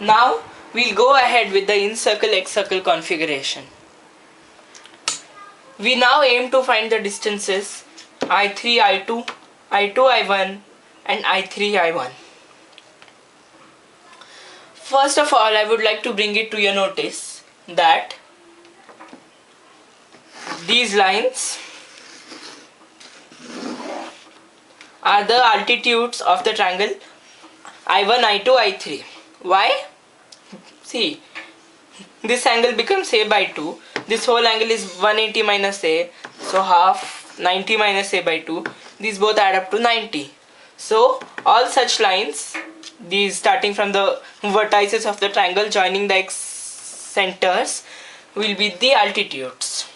Now we'll go ahead with the in-circle x-circle configuration. We now aim to find the distances I3, I2, I2, I1 and I3, I1. First of all, I would like to bring it to your notice that these lines are the altitudes of the triangle I1, I2, I3. Why? See, this angle becomes A by 2. This whole angle is 180 minus A. So half 90 minus A by 2. These both add up to 90. So all such lines, these starting from the vertices of the triangle joining the x centers, will be the altitudes.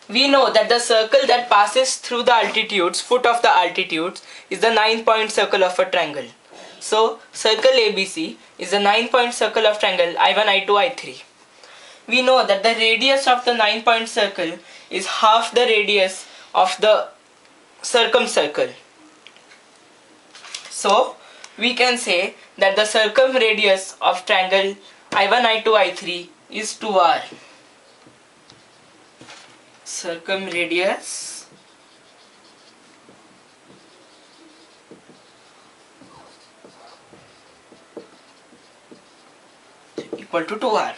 We know that the circle that passes through the altitudes, foot of the altitudes, is the 9-point circle of a triangle. So circle ABC is the 9-point circle of triangle I1, I2, I3. We know that the radius of the 9-point circle is half the radius of the circumcircle. So we can say that the circumradius of triangle I1, I2, I3 is 2r. Circumradius equal to 2r.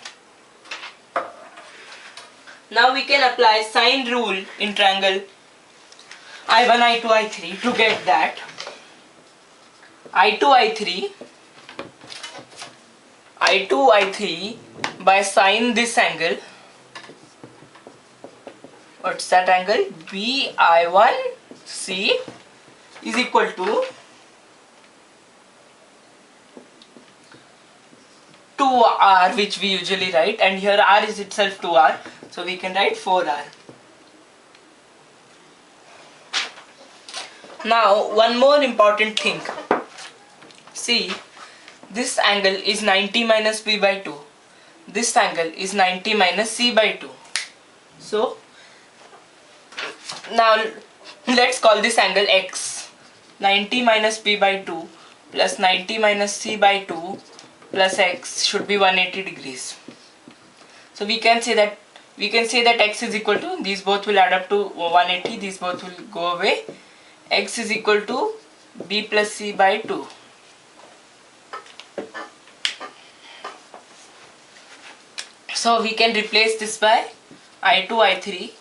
Now we can apply sine rule in triangle I1, I2, I3 to get that I2, I3 by sine this angle. What's that angle? BI1C is equal to 2r, which we usually write, and here r is itself 2r, so we can write 4r. Now one more important thing. See, this angle is 90 minus b by 2. This angle is 90 minus c by 2. So now let's call this angle x. 90 minus b by 2 plus 90 minus c by 2 plus x should be 180 degrees. So we can say that x is equal to, these both will add up to 180, these both will go away. X is equal to b plus c by 2. So we can replace this by I2, I3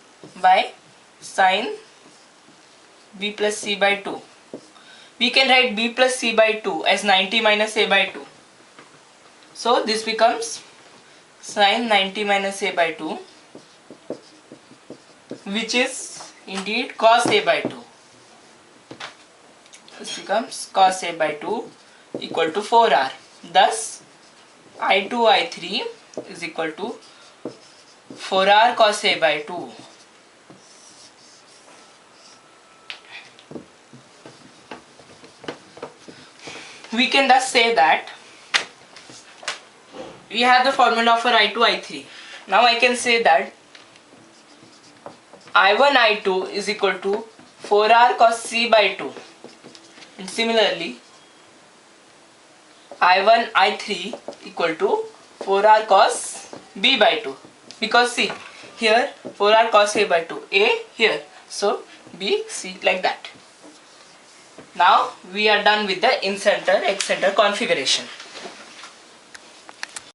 by sine b plus c by 2. We can write b plus c by 2 as 90 minus a by 2. So this becomes sine 90 minus a by 2, which is indeed cos a by 2. This becomes cos a by 2 equal to 4r. Thus I2, I3 is equal to 4r cos a by 2. We can thus say that we have the formula for I2, I3. Now I can say that I1, I2 is equal to 4r cos c by 2. And similarly, I1, I3 equal to 4r cos b by 2. Because see, here 4r cos a by 2, a here, so b, c, like that. Now we are done with the in-center, x-center configuration.